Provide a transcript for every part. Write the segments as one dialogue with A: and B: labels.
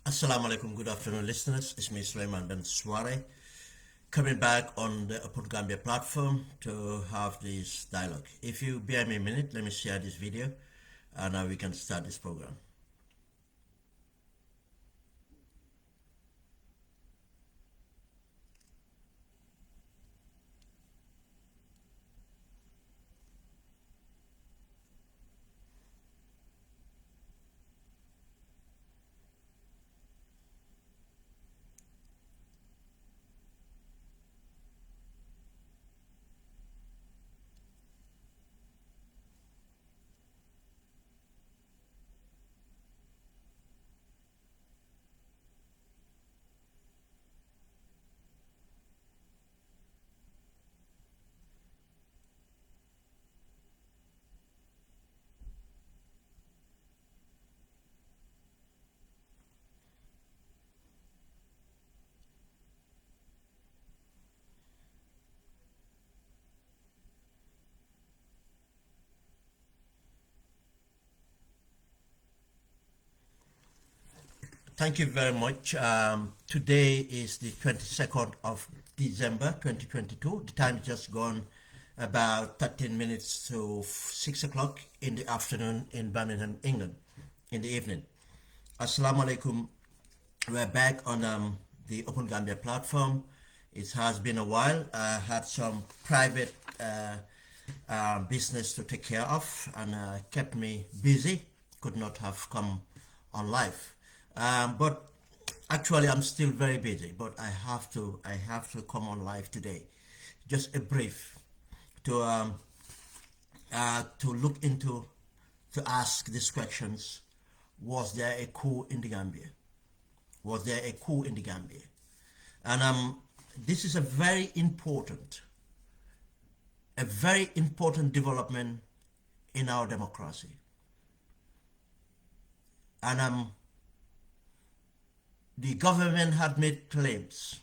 A: Assalamu alaikum, good afternoon listeners. It's me Sulaiman Ben Sware coming back on the Open Gambia platform to have this dialogue. If you bear me a minute, let me share this video and now we can start this program. Thank you very much. Today is the 22nd of December 2022. The time is just gone about 13 minutes to 6 o'clock in the afternoon in Birmingham, England, in the evening. Assalamu alaikum. We're back on the Open Gambia platform. It has been a while. I had some private business to take care of and kept me busy. Could not have come on live. But actually I'm still very busy, but I have to come on live today. Just a brief to look into, to ask these questions. Was there a coup in the Gambia? Was there a coup in the Gambia? And this is a very important development in our democracy. And the government had made claims.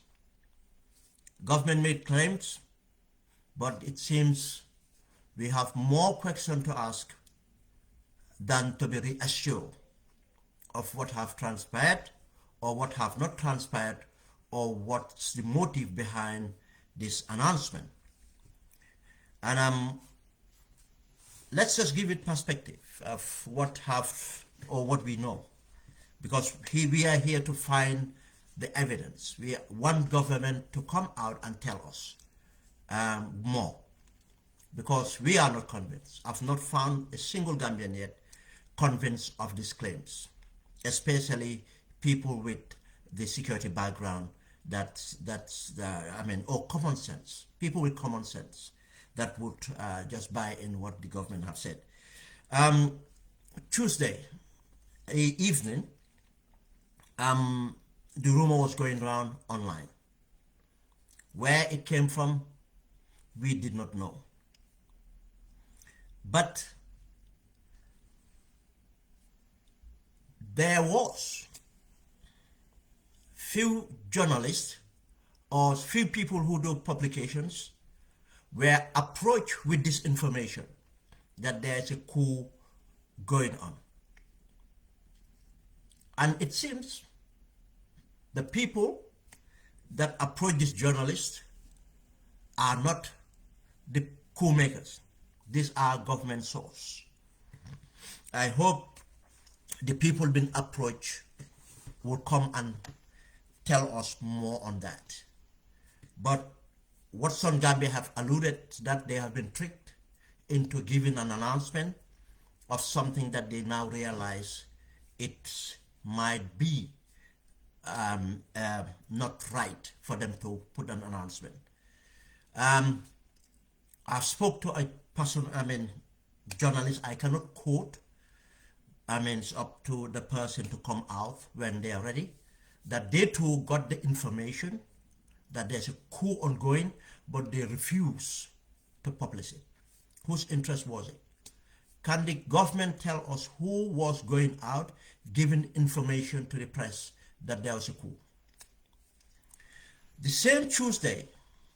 A: Government made claims, but it seems we have more questions to ask than to be reassured of what have transpired or what have not transpired or what's the motive behind this announcement. And let's just give it perspective of what we know. Because we are here to find the evidence. We want government to come out and tell us more. Because we are not convinced. I've not found a single Gambian yet convinced of these claims. Especially people with the security background or common sense. People with common sense that would just buy in what the government have said. Tuesday evening, the rumor was going around online Where it came from, we did not know. But there was few journalists or few people who do publications were approached with this information that there's a coup going on. And it seems the people that approach these journalists are not the coup makers. These are government sources. I hope the people being approached will come and tell us more on that. But Watson Gambia have alluded that they have been tricked into giving an announcement of something that they now realize it might be not right for them to put an announcement. I spoke to a person, journalist, I cannot quote. It's up to the person to come out when they are ready, that they too got the information that there's a coup ongoing, but they refuse to publish it. Whose interest was it? Can the government tell us who was going out giving information to the press that there was a coup? The same Tuesday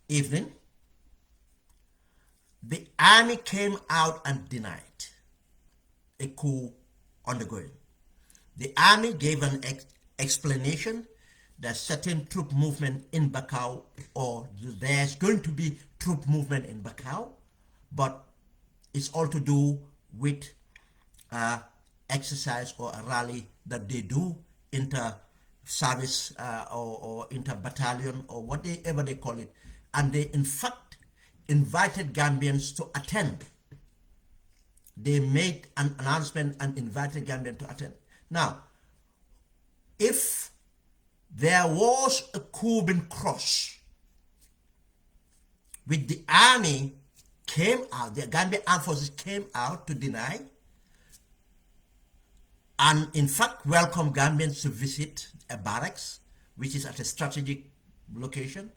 A: evening, the army came out and denied a coup undergoing. The army gave an explanation that certain troop movement in Bakau, or there's going to be troop movement in Bakau, but it's all to do with exercise or a rally that they do inter-service or inter-battalion or whatever they call it. And they in fact invited Gambians to attend. They made an announcement and invited Gambians to attend. Now, if there was a coup being crossed, which the army came out, the Gambian armed forces came out to deny, and in fact welcome Gambians to visit a barracks, which is at a strategic location.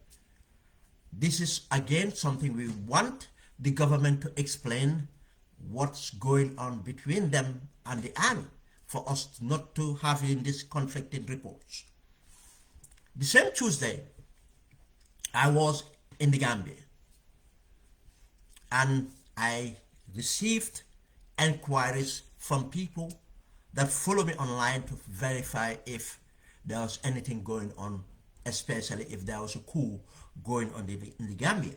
A: This is again something we want the government to explain what's going on between them and the army, for us not to have in these conflicting reports. The same Tuesday, I was in the Gambia, and I received enquiries from people that follow me online to verify if there was anything going on, especially if there was a coup going on in the Gambia.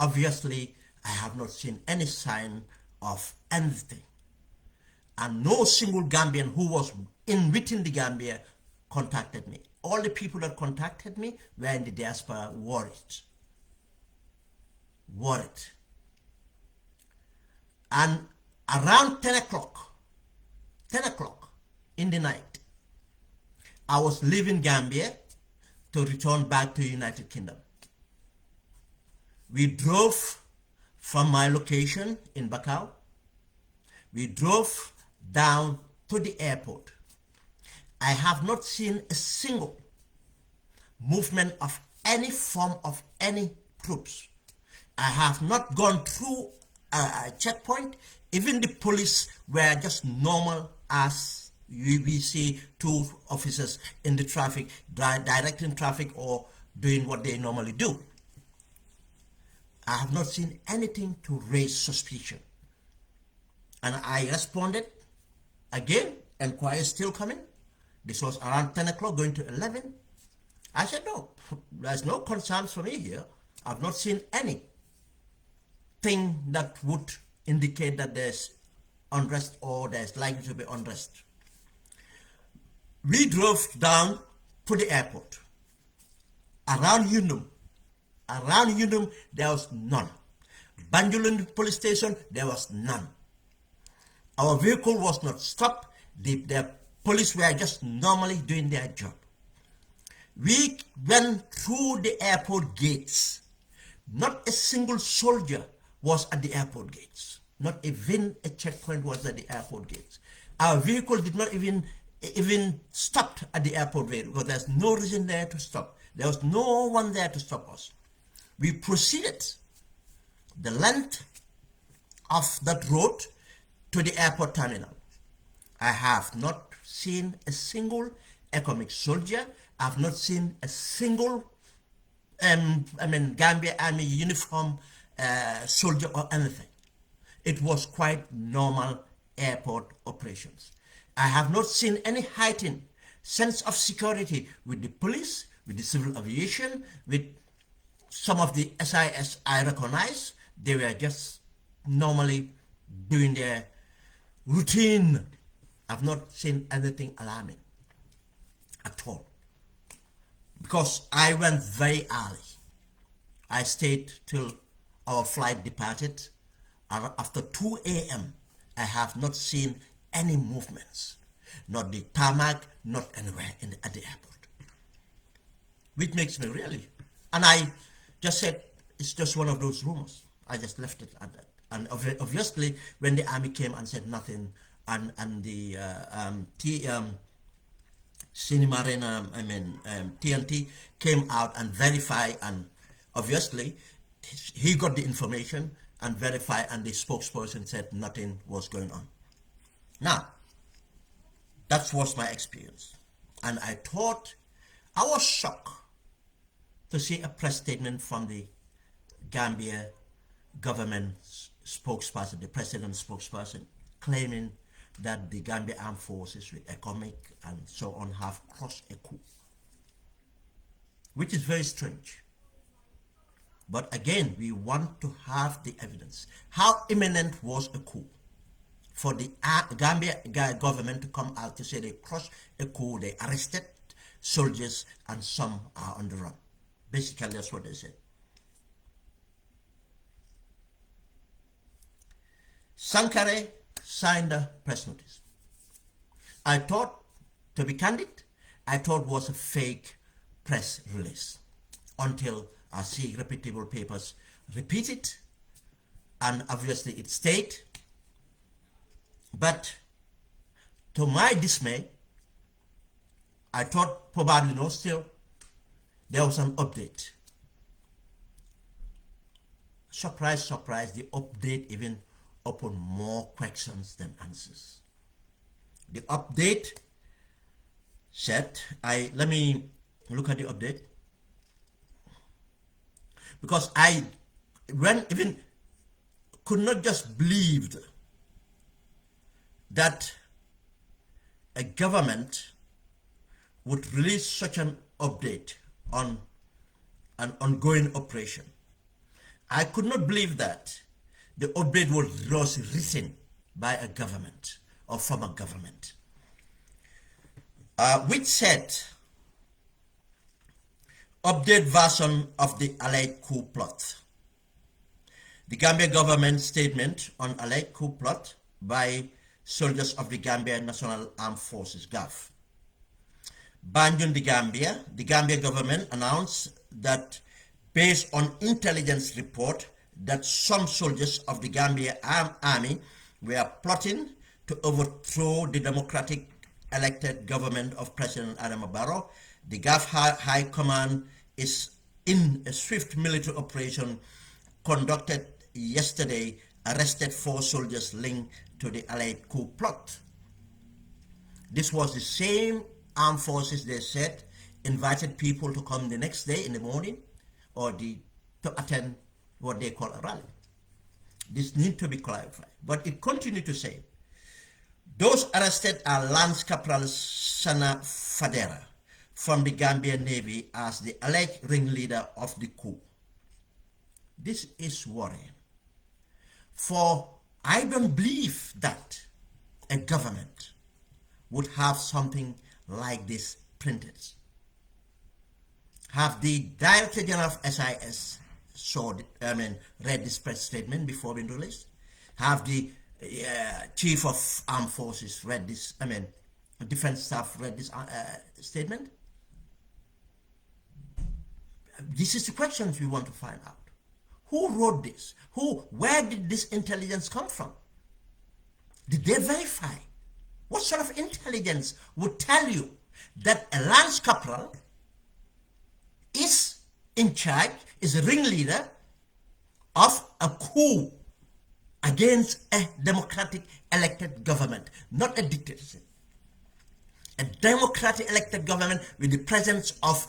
A: Obviously, I have not seen any sign of anything, and no single Gambian who was within the Gambia contacted me. All the people that contacted me were in the diaspora, worried. And around 10 o'clock in the night, I was leaving Gambia to return back to United Kingdom. We drove from my location in Bakau. We drove down to the airport. I have not seen a single movement of any form of any troops. I have not gone through a checkpoint. Even the police were just normal as we see two officers in the traffic, directing traffic or doing what they normally do. I have not seen anything to raise suspicion. And I responded, again, inquiry still coming. This was around 10 o'clock going to 11. I said, no, there's no concerns for me here. I've not seen anything that would indicate that there's unrest or there's likely to be unrest. We drove down to the airport. Around Yundum, there was none. Banjulun police station, there was none. Our vehicle was not stopped. The police were just normally doing their job. We went through the airport gates. Not a single soldier was at the airport gates. Not even a checkpoint was at the airport gates. Our vehicle did not even even stopped at the airport way because there's no reason there to stop. There was no one there to stop us. We proceeded the length of that road to the airport terminal. I have not seen a single economic soldier. I have not seen a single Gambia Army uniform soldier or anything. It was quite normal airport operations. I have not seen any heightened sense of security with the police, with the civil aviation, with some of the SIS I recognize. They were just normally doing their routine. I've not seen anything alarming at all. Because I went very early. I stayed till our flight departed. And after 2 a.m., I have not seen any movements. Not the tarmac, not anywhere at the airport. Which makes me really. And I just said, it's just one of those rumors. I just left it at that. And obviously, when the army came and said nothing, and the TNT came out and verified, and obviously he got the information and verified, and the spokesperson said nothing was going on. Now, that was my experience, and I was shocked to see a press statement from the Gambia government spokesperson, the president's spokesperson, claiming that the Gambia Armed Forces with economic and so on have crossed a coup, which is very strange. But again, we want to have the evidence. How imminent was a coup for the Gambia government to come out to say they crossed a coup, they arrested soldiers, and some are on the run? Basically, that's what they said. Sankare signed a press notice. I thought, to be candid, I thought it was a fake press release until I see reputable papers repeat it, and obviously it stayed. But to my dismay, I thought probably no, still there was an update. Surprise, surprise, the update even opened more questions than answers. The update said, let me look at the update, because I even could not just believe that a government would release such an update on an ongoing operation. I could not believe that the update was written by a government or former government, which said, update version of the alleged coup plot. The Gambia government statement on alleged coup plot by soldiers of the Gambia National Armed Forces, GAF. Banjul, the Gambia government announced that based on intelligence report that some soldiers of the Gambia Army were plotting to overthrow the democratic elected government of President Adama Barrow, the GAF High Command is in a swift military operation conducted yesterday, arrested 4 soldiers linked to the alleged coup plot. This was the same armed forces, they said, invited people to come the next day in the morning or to attend what they call a rally. This needs to be clarified. But it continued to say, those arrested are Lance Corporal Sana Fadera from the Gambian Navy as the alleged ringleader of the coup. This is worrying. For I don't believe that a government would have something like this printed. Have the Director General of SIS read this press statement before being released? Have the Chief of Armed Forces read this, Defense Staff read this statement? This is the questions we want to find out. Who wrote this? Where did this intelligence come from? Did they verify What sort of intelligence would tell you that a lance corporal is in charge, is a ringleader of a coup against a democratic elected government, not a dictatorship? A democratic elected government with the presence of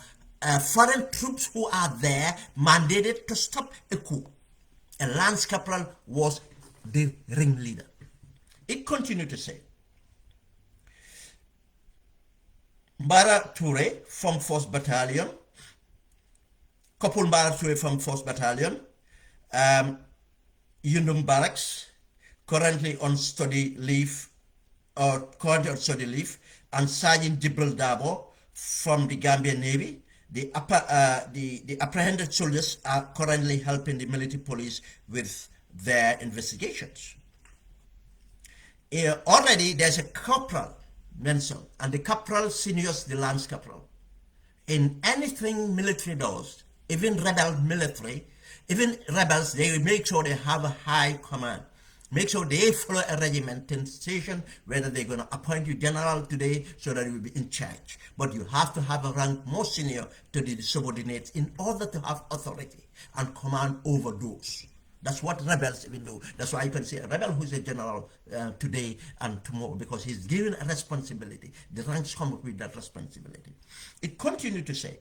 A: foreign troops who are there mandated to stop a coup. A lance corporal was the ringleader. It continued to say, Mbara Toure from 1st Battalion, Kopul Mbara Toure from 1st Battalion, Yundum Barracks, currently on study leave, and Sergeant Jibril Dabo from the Gambia Navy. The apprehended soldiers are currently helping the military police with their investigations. Already there's a corporal mentioned, and the corporal seniors the lance corporal. In anything military does, even rebel military, even rebels, they make sure they have a high command. Make sure they follow a regimentation, whether they're going to appoint you general today so that you will be in charge. But you have to have a rank more senior to the subordinates in order to have authority and command over those. That's what rebels even do. That's why you can say a rebel who is a general today and tomorrow, because he's given a responsibility. The ranks come with that responsibility. It continued to say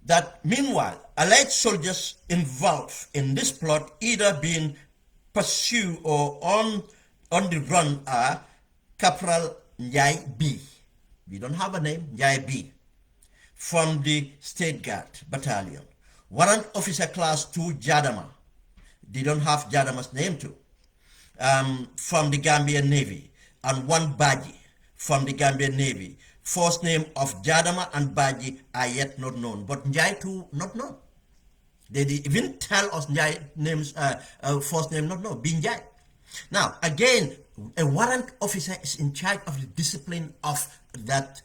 A: that meanwhile, alleged soldiers involved in this plot either being pursued or on the run are Corporal Njai B. We don't have a name, Njai B, from the State Guard Battalion. Warrant Officer Class 2 Jadama. They don't have Jadama's name too. From the Gambian Navy. And one Baji from the Gambian Navy. First name of Jadama and Baji are yet not known. But Njai too not known. They didn't even tell us Njai names, first name not known, being Njai. Now, again, a warrant officer is in charge of the discipline of that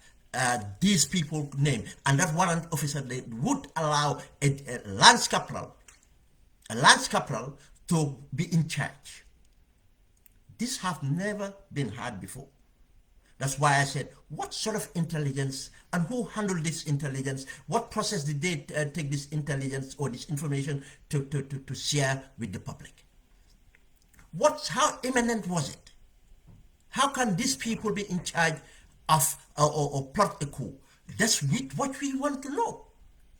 A: these people name, and that warrant officer, they would allow a lance corporal to be in charge. This have never been had before. That's why I said, what sort of intelligence and who handled this intelligence? What process did they take this intelligence or this information to share with the public? How imminent was it? How can these people be in charge of or plot a coup? That's what we want to know.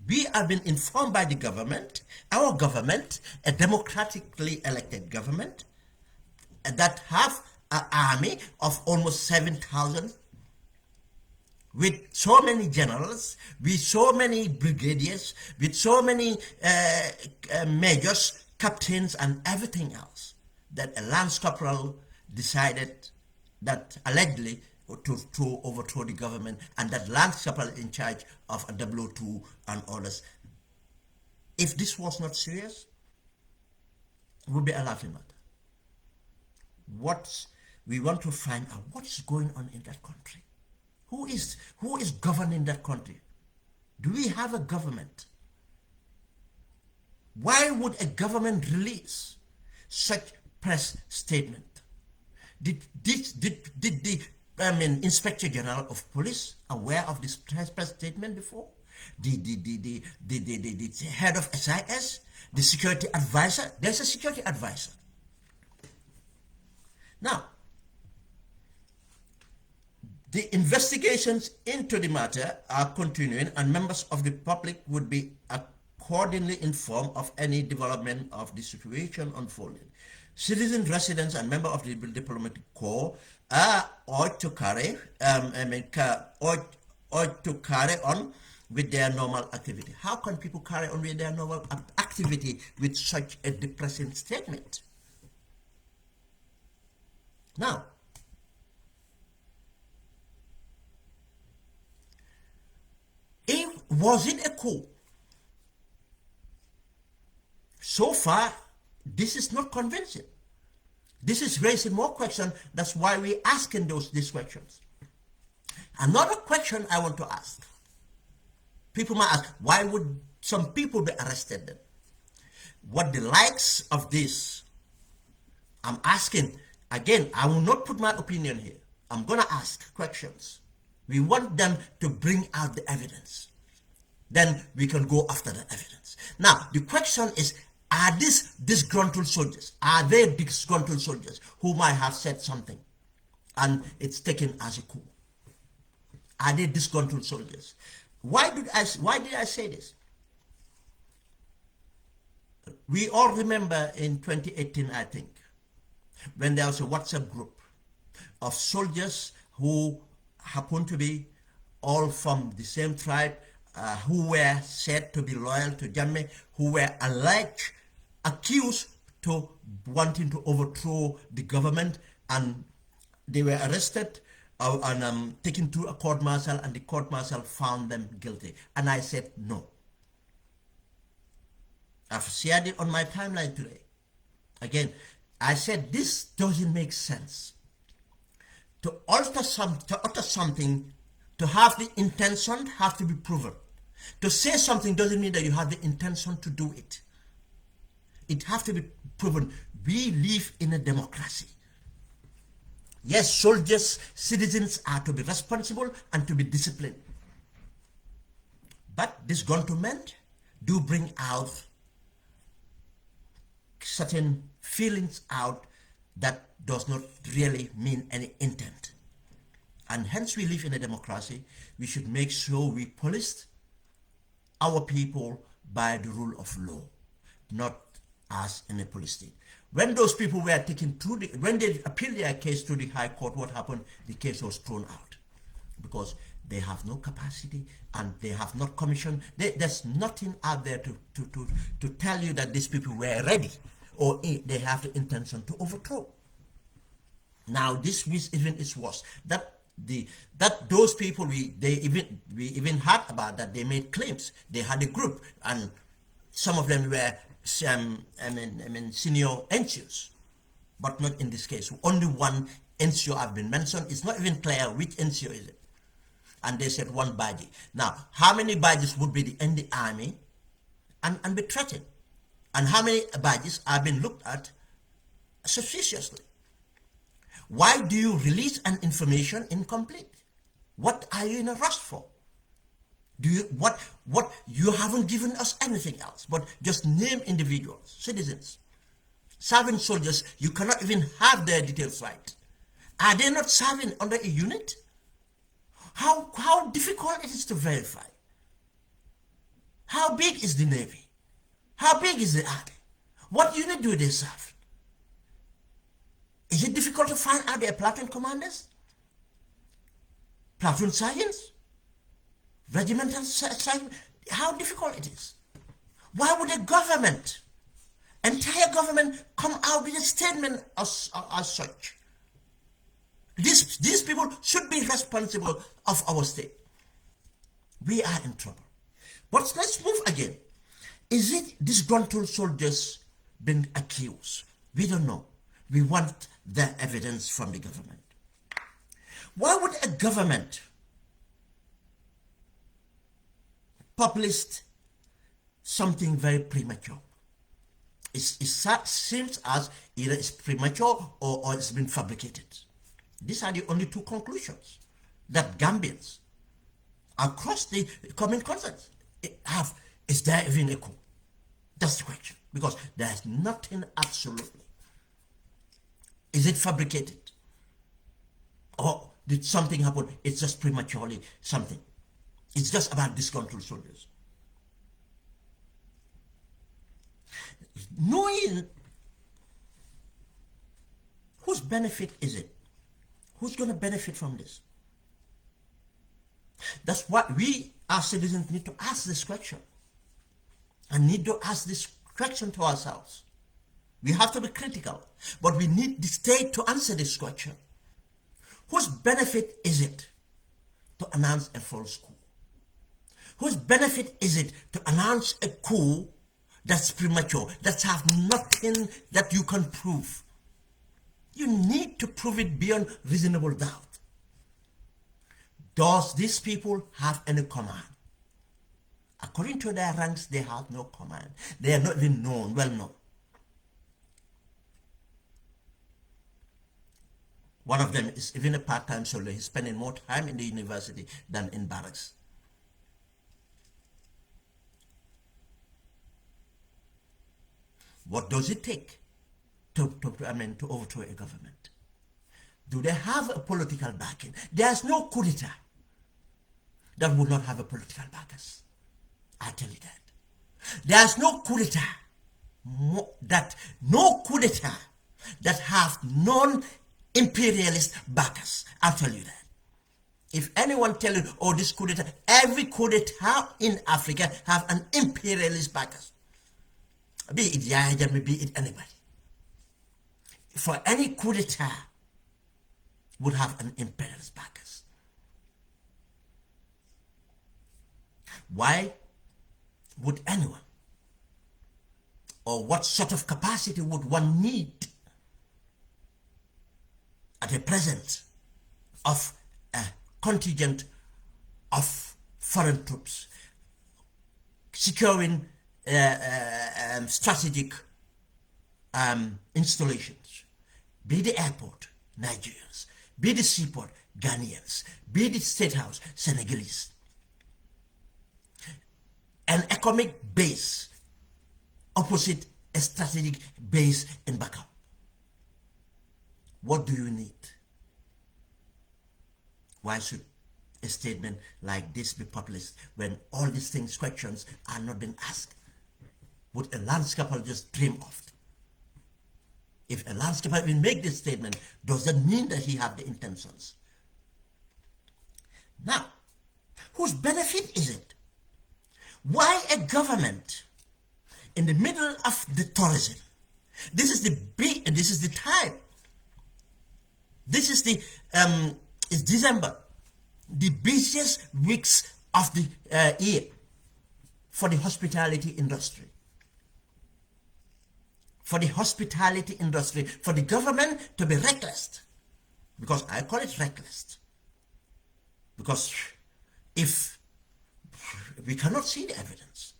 A: We have been informed by the government, our government, a democratically elected government, that have an army of almost 7,000 with so many generals, with so many brigadiers, with so many majors, captains, and everything else, that a lance corporal decided that allegedly to overthrow the government, and that lance corporal in charge of a W2 and others. If this was not serious, it would be a laughing matter. We want to find out what is going on in that country. Who is governing that country? Do we have a government? Why would a government release such press statement? Did the Inspector General of Police aware of this press statement before? The head of SIS, the security advisor. There's a security advisor. Now, the investigations into the matter are continuing, and members of the public would be accordingly informed of any development of the situation unfolding. Citizens, residents, and members of the diplomatic corps are ought to carry on with their normal activity. How can people carry on with their normal activity with such a depressing statement? Now, was it a coup? So far, this is not convincing. This is raising more questions. That's why we're asking these questions. Another question I want to ask. People might ask, why would some people be arrested then? What the likes of this, I'm asking, Again, I will not put my opinion here. I'm going to ask questions. We want them to bring out the evidence. Then we can go after the evidence. Now, the question is, are these disgruntled soldiers? Are they disgruntled soldiers who might have said something and it's taken as a coup? Are they disgruntled soldiers? Why did I say this? We all remember in 2018, I think, when there was a WhatsApp group of soldiers who happened to be all from the same tribe, who were said to be loyal to Jammeh, who were alleged, accused to wanting to overthrow the government, and they were arrested and taken to a court martial, and the court martial found them guilty. And I said no. I've shared it on my timeline today. Again, I said this doesn't make sense. To utter something, to have the intention, have to be proven. To say something doesn't mean that you have the intention to do it. It has to be proven. We live in a democracy. Yes, soldiers, citizens are to be responsible and to be disciplined. But disgruntlement do bring out certain feelings out that does not really mean any intent. And hence we live in a democracy. We should make sure we police our people by the rule of law, not as in a police state. When those people were taken to when they appealed their case to the High Court, what happened? The case was thrown out because they have no capacity and they have not commissioned. There's nothing out there to tell you that these people were ready or they have the intention to overthrow. Now this even is worse. That those people we even heard about that they made claims. They had a group and some of them were senior NCOs, but not in this case. Only one NCO have been mentioned. It's not even clear which NCO is it. And they said one badge. Now, how many badges would be in the army and be threatened? And how many badges have been looked at suspiciously? Why do you release an information incomplete? What are you in a rush for? Do you what you haven't given us anything else but just name individuals, citizens, serving soldiers. You cannot even have their details right. Are they not serving under a unit? How difficult it is to verify? How big is the Navy? How big is the Army? What unit do they serve? Is it difficult to find out their platoon commanders? Platoon sergeants? Regimental sergeants? How difficult it is? Why would a government, entire government, come out with a statement as such? These people should be responsible of our state. We are in trouble. But let's move again. Is it disgruntled soldiers being accused? We don't know. We want the evidence from the government. Why would a government publish something very premature? It seems as either it's premature or it's been fabricated. These are the only two conclusions that Gambians across the common consensus have. Is there even a coup? That's the question. Because there's nothing absolutely. Is it fabricated? Or did something happen? It's just prematurely something. It's just about disgruntled soldiers. Knowing whose benefit is it? Who's going to benefit from this? That's what we as citizens need to ask this question. And need to ask this question to ourselves. We have to be critical, but we need the state to answer this question. Whose benefit is it to announce a false coup? Whose benefit is it to announce a coup that's premature, that have nothing that you can prove? You need to prove it beyond reasonable doubt. Does these people have any command? According to their ranks, they have no command. They are not even known, well known. One of them is even a part-time soldier. He's spending more time in the university than in barracks. What does it take to overthrow a government? Do they have a political backing? There's no coup d'etat that would not have a political backers. I tell you that. There's no coup d'etat that have non-imperialist backers. I'll tell you that. If anyone tell you, oh, this coup d'etat, every coup d'etat in Africa have an imperialist backers. Be it Yahya Jammeh, be it anybody. For any coup d'etat would have an imperialist backers. Why would anyone, or what sort of capacity would one need at the present of a contingent of foreign troops securing strategic installations, be the airport, Nigerians, be the seaport, Ghanaians, be the state house, Senegalese, an economic base opposite a strategic base in Bakau? What do you need? Why should a statement like this be published when all these things, questions are not being asked? Would a landscaper just dream of it? If a landscaper will make this statement, does that mean that he have the intentions? Now, whose benefit is it? Why a government in the middle of the tourism? This is the time. This is it's December, the busiest weeks of the year for the hospitality industry. For the hospitality industry, for the government to be reckless, because I call it reckless, because if we cannot see the evidence,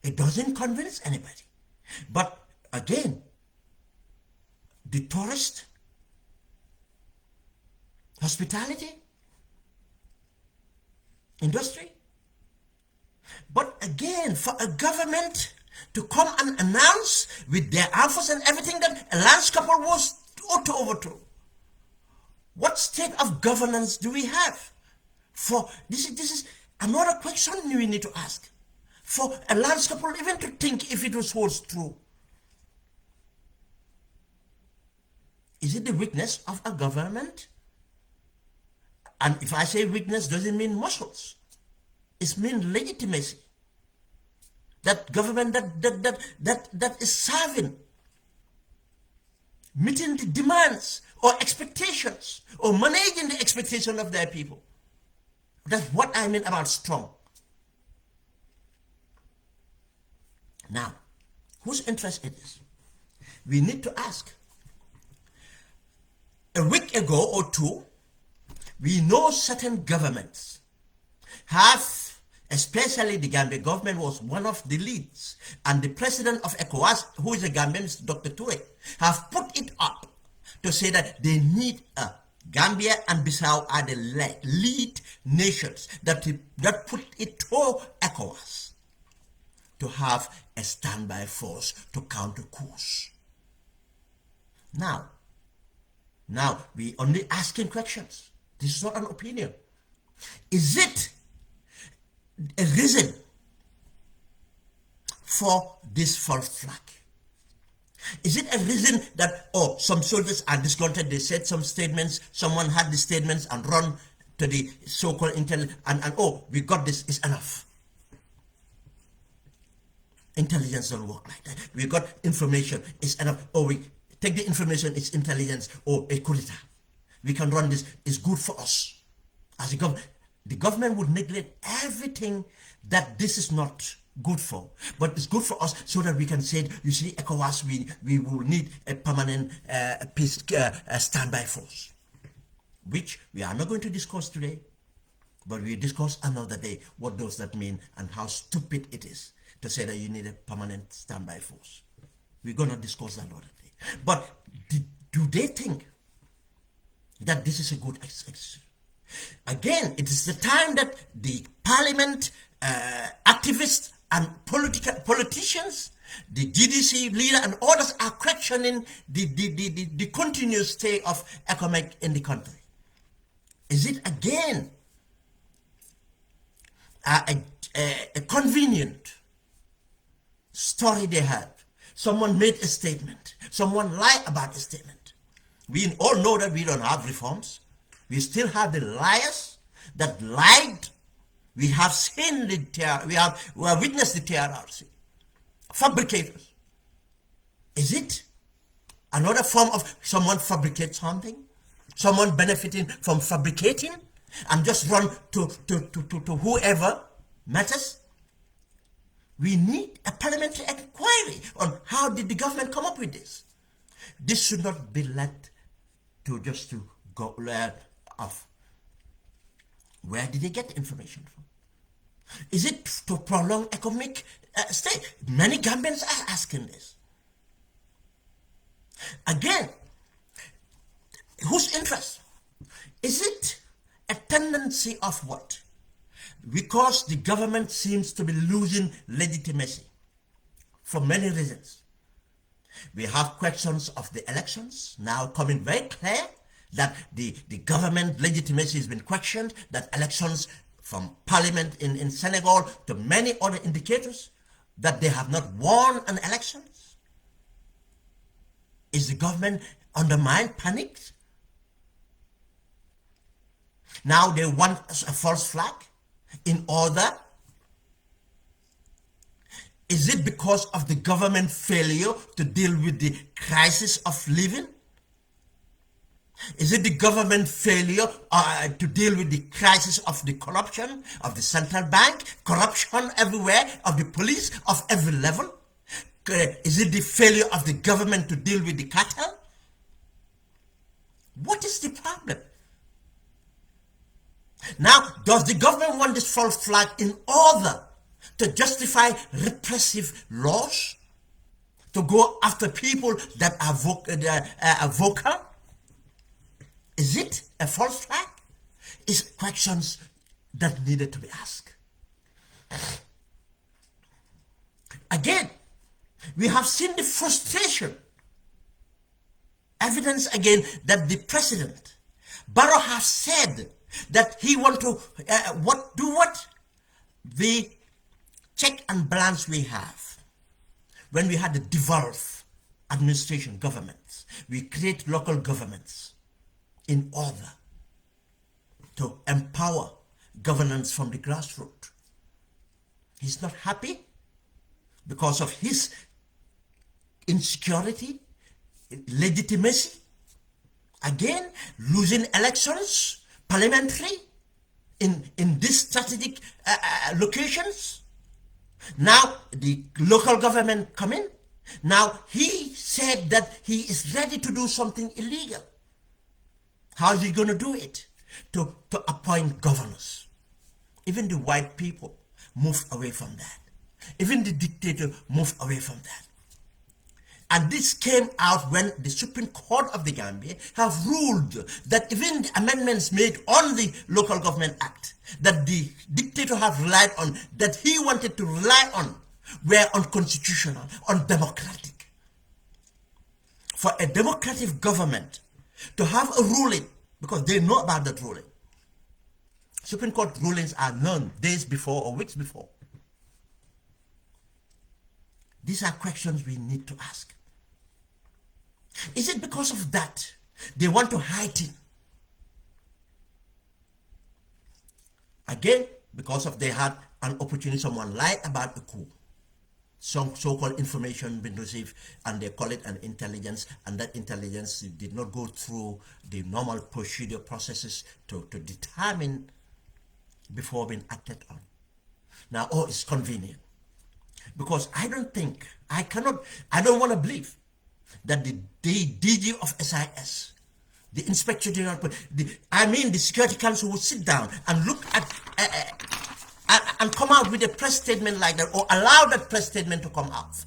A: it doesn't convince anybody. But again, the tourist hospitality industry, but again, for a government to come and announce with their alphas and everything that a landscaper was to overthrow. What state of governance do we have? For this is another question we need to ask. For a landscaper even to think if it was true. Is it the weakness of a government? And if I say weakness, doesn't mean muscles. It means legitimacy. That government that is serving, meeting the demands or expectations, or managing the expectation of their people. That's what I mean about strong. Now, whose interest it is? We need to ask. A week ago or two, we know certain governments have, especially the Gambia government was one of the leads, and the president of ECOWAS, who is a Gambian, Mr. Dr. Toure, have put it up to say that they need a Gambia and Bissau are the lead nations that put it to ECOWAS to have a standby force to counter coups. Now we only asking questions. This is not an opinion. Is it a reason for this false flag? Is it a reason that, oh, some soldiers are disgruntled, they said some statements, someone had the statements and run to the so-called intelligence, and oh, we got this, is enough? Intelligence don't work like that. We got information, it's enough. Oh, we take the information, it's intelligence, or a coup d'etat. We can run this, it's good for us. As a government, the government would neglect everything that this is not good for, but it's good for us so that we can say, you see, ECOWAS, we will need a permanent peace standby force, which we are not going to discuss today, but we discuss another day. What does that mean and how stupid it is to say that you need a permanent standby force? We're going to discuss that another day. But do they think that this is a good Again, it is the time that the parliament activists and politicians, the GDC leader and others are questioning the continuous stay of ECOMEC in the country. Is it again a convenient story they had? Someone made a statement. Someone lied about a statement. We all know that we don't have reforms. We still have the liars that lied. We have seen we have witnessed the TRRC. Fabricators. Is it another form of someone fabricate something? Someone benefiting from fabricating and just run to whoever matters? We need a parliamentary inquiry on how did the government come up with this. This should not be led to just to go off. Where did they get the information from? Is it to prolong economic stay? Many Gambians are asking this. Again, whose interest? Is it a tendency of what? Because the government seems to be losing legitimacy for many reasons. We have questions of the elections now coming very clear that the government legitimacy has been questioned, that elections from parliament in Senegal to many other indicators that they have not won an election. Is the government undermined, panicked? Now they want a false flag in order. Is it because of the government failure to deal with the crisis of living? Is it the government failure to deal with the crisis of the corruption of the central bank, corruption everywhere, of the police, of every level? Is it the failure of the government to deal with the cartel? What is the problem? Now, does the government want this false flag in order to justify repressive laws? To go after people that are vocal? Is it a false flag? It's questions that needed to be asked. Again, we have seen the frustration. Evidence again that the president, Barrow, has said that he want to do what? The check and balance we have. When we had the devolved administration governments, we create local governments in order to empower governance from the grassroots. He's not happy because of his insecurity, legitimacy, again losing elections, parliamentary, in these strategic locations. Now the local government come in. Now he said that he is ready to do something illegal. How is he going to do it? To appoint governors. Even the white people moved away from that. Even the dictator moved away from that. And this came out when the Supreme Court of the Gambia have ruled that even the amendments made on the Local Government Act that the dictator have relied on, that he wanted to rely on, were unconstitutional, undemocratic. For a democratic government to have a ruling, because they know about that ruling. Supreme Court rulings are known days before or weeks before. These are questions we need to ask. Is it because of that they want to hide it? Again, because of they had an opportunity, someone lied about the coup. Some so-called information been received and they call it an intelligence, and that intelligence did not go through the normal procedure processes to determine before being acted on. Now, it's convenient. Because I don't want to believe that the DG of SIS, the Inspector General, the Security Council would sit down and look at and come out with a press statement like that, or allow that press statement to come out.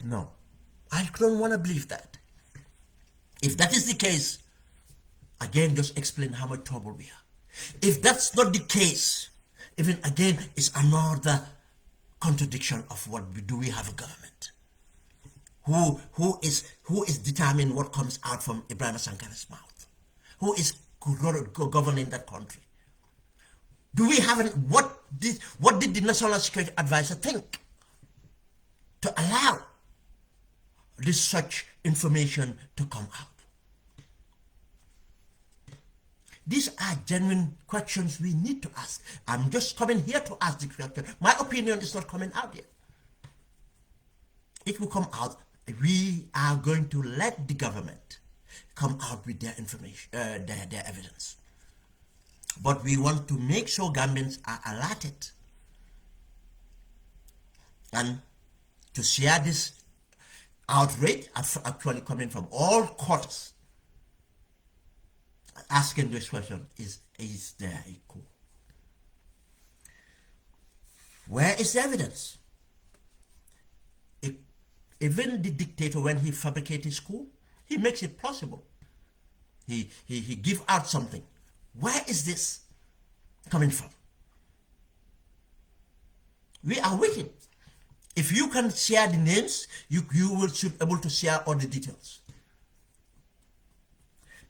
A: No, I don't want to believe that. If that is the case, again, just explain how much trouble we are. If that's not the case, even again, it's another contradiction of what we do. We have a government who is determining what comes out from Ibrahim Sankara's mouth, who is governing that country. Do we have what did the National Security Advisor think to allow this such information to come out? These are genuine questions we need to ask. I'm just coming here to ask the question. My opinion is not coming out yet. It will come out. We are going to let the government come out with their information, their evidence. But we want to make sure Gambians are alerted and to share this outrage actually coming from all quarters. Asking this question, is there a coup? Where is the evidence? Even the dictator, when he fabricates his coup, he makes it possible. He gives out something. Where is this coming from? We are waiting. If you can share the names, you will be able to share all the details.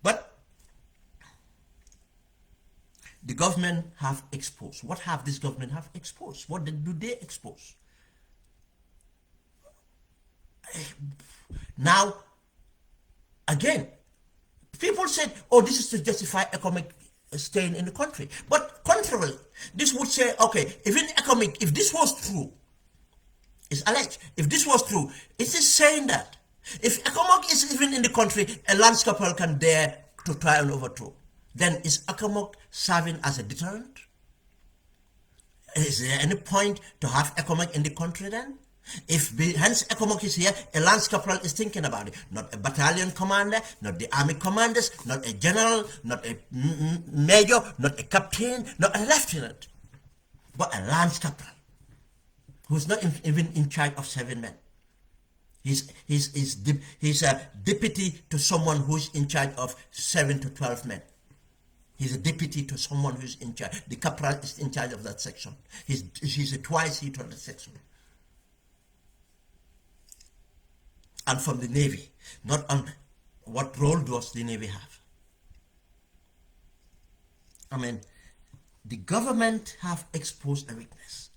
A: But the government have exposed. What have this government have exposed? What do they expose? Now, again, people said, oh, this is to justify economic staying in the country. But contrarily, this would say, okay, if this was true, it's alleged, if this was true, it is saying that if Economic is even in the country, a lance corporal can dare to try and overthrow. Then is Economic serving as a deterrent? Is there any point to have Economic in the country then? If hence Economic is here, a lance corporal is thinking about it. Not a battalion commander, not the army commanders, not a general, not a major, not a captain, not a lieutenant, but a lance corporal who's not even in charge of 7 men. He's a deputy to someone who's in charge of 7 to 12 men. He's a deputy to someone who's in charge. The corporal is in charge of that section. He's a twice he to that section. And from the Navy, not on what role does the Navy have? I mean, the government have exposed a weakness.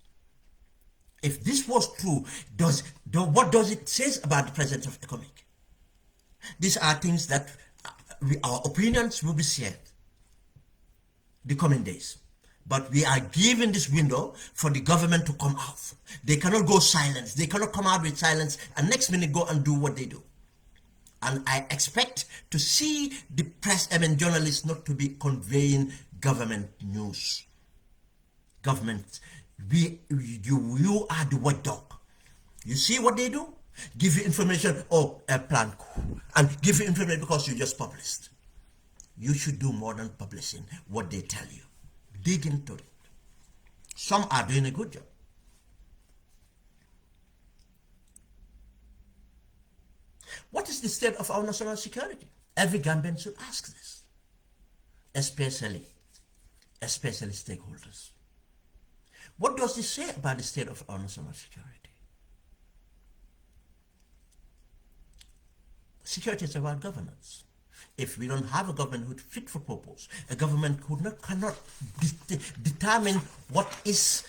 A: If this was true, what does it say about the presence of Economic? These are things that our opinions will be shared the coming days. But we are given this window for the government to come out. They cannot go silent. They cannot come out with silence and next minute go and do what they do. And I expect to see the press, journalists not to be conveying government news. Government, you are the watchdog. You see what they do? Give you information, oh, a plan coup, and give you information because you just published. You should do more than publishing what they tell you. Dig into it. Some are doing a good job. What is the state of our national security? Every Gambian should ask this, especially stakeholders. What does this say about the state of our national security? Security is about governance. If we don't have a government who's fit for purpose, a government who cannot determine what is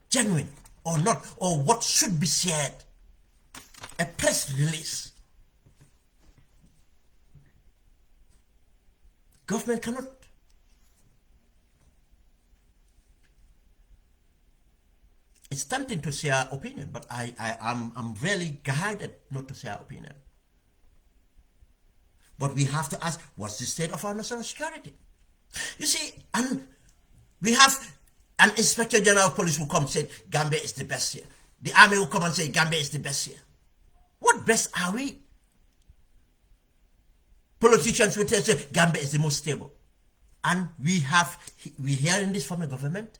A: genuine or not, or what should be shared, a press release. Government cannot. It's tempting to share opinion, but I'm really guided not to share opinion. But we have to ask, what's the state of our national security? You see, and we have an Inspector General of Police who come and say, Gambia is the best here. The army will come and say, Gambia is the best here. What best are we? Politicians will tell us, Gambia is the most stable. And we hearing this from the government.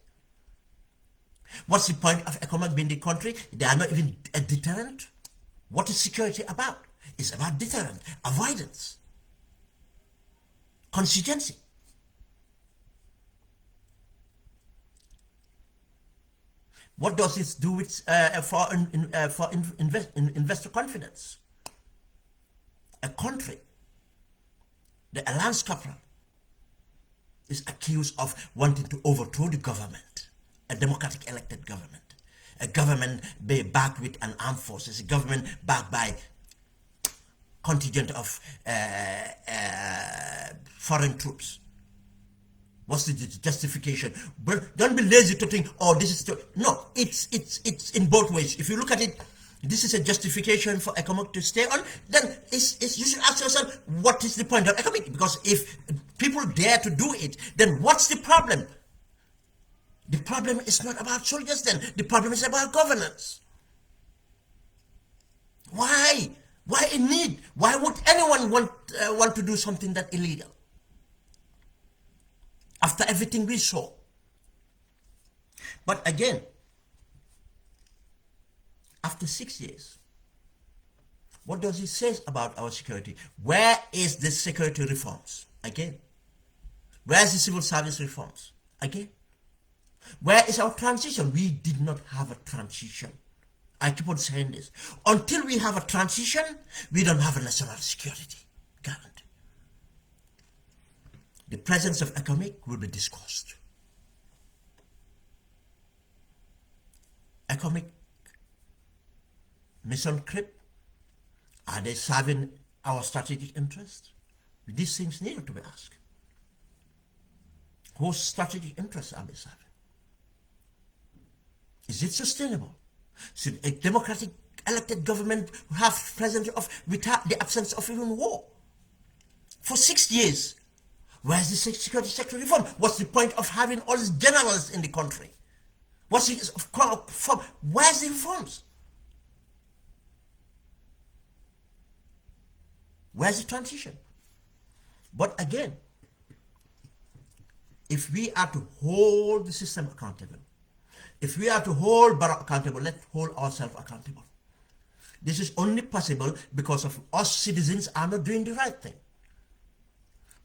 A: What's the point of economic being the country? They are not even a deterrent. What is security about? It's about deterrent, avoidance. constituency. What does this do with investor confidence? A country, the Alliance Corporal, is accused of wanting to overthrow the government, a democratic elected government, a government backed with an armed forces, a government backed by contingent of foreign troops. What's the justification? But don't be lazy to think, oh, this is no. It's in both ways. If you look at it, this is a justification for ECOMOG to stay on. Then you should ask yourself, what is the point of ECOMOG? Because if people dare to do it, then what's the problem? The problem is not about soldiers. Then the problem is about governance. Why? Why in need? Why would anyone want to do something that illegal? After everything we saw. But again, after 6 years, what does it say about our security? Where is the security reforms? Again. Where is the civil service reforms? Again. Where is our transition? We did not have a transition. I keep on saying this. Until we have a transition, we don't have a national security guarantee. The presence of ECOMOG will be discussed. ECOMOG, Mission Creep, are they serving our strategic interest? These things need to be asked. Whose strategic interests are they serving? Is it sustainable? Should a democratic elected government have presence of without the absence of even war? For 6 years, where's the security sector reform? What's the point of having all these generals in the country? Where's the reforms? Where's the transition? But again, if we are to hold the system accountable, if we are to hold Barrow accountable, let's hold ourselves accountable. This is only possible because of us citizens are not doing the right thing.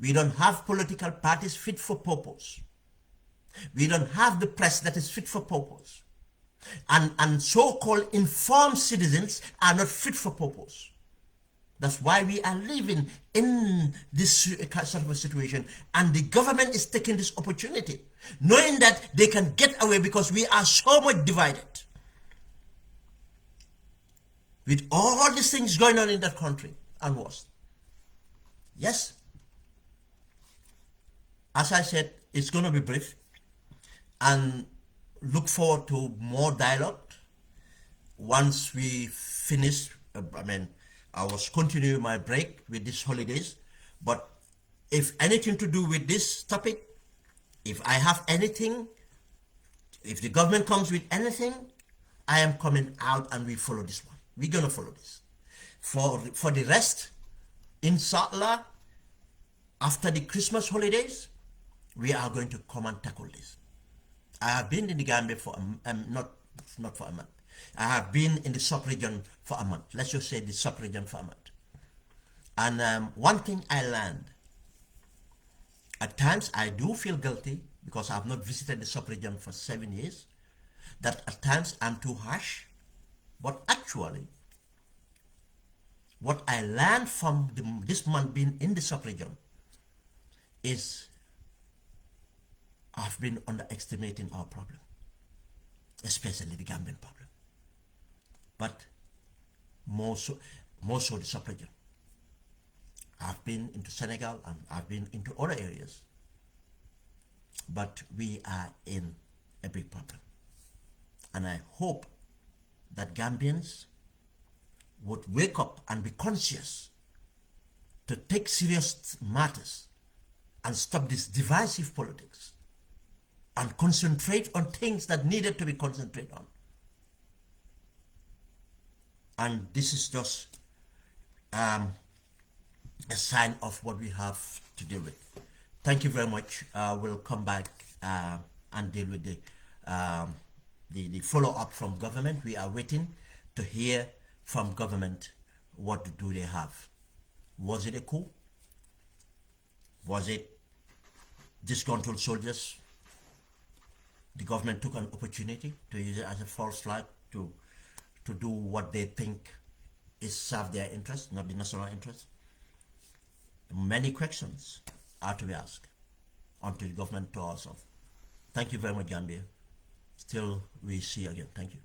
A: We don't have political parties fit for purpose. We don't have the press that is fit for purpose. And so-called informed citizens are not fit for purpose. That's why we are living in this sort of a situation. And the government is taking this opportunity, knowing that they can get away because we are so much divided. With all these things going on in that country and worse. Yes. As I said, it's going to be brief. And look forward to more dialogue once we finish. I was continuing my break with these holidays, but if anything to do with this topic, if I have anything, if the government comes with anything, I am coming out and we follow this one. We're going to follow this. For the rest, inshallah, after the Christmas holidays, we are going to come and tackle this. I have been in the Gambia for not for a month. I have been in the sub-region for a month. Let's just say the sub-region for a month. And one thing I learned, at times I do feel guilty because I have not visited the sub-region for 7 years, that at times I'm too harsh. But actually, what I learned from this month being in the sub-region is I've been underestimating our problem, especially the Gambian problem. But more so the sub-region. I've been into Senegal and I've been into other areas. But we are in a big problem. And I hope that Gambians would wake up and be conscious to take serious matters and stop this divisive politics and concentrate on things that needed to be concentrated on. And this is just a sign of what we have to deal with. Thank you very much. We'll come back and deal with the follow-up from government. We are waiting to hear from government what do they have. Was it a coup? Was it disgruntled soldiers? The government took an opportunity to use it as a false flag to do what they think is serve their interest, not the national interest. Many questions are to be asked until the government to ourselves. Thank you very much, Gambia. Still, we see you again. Thank you.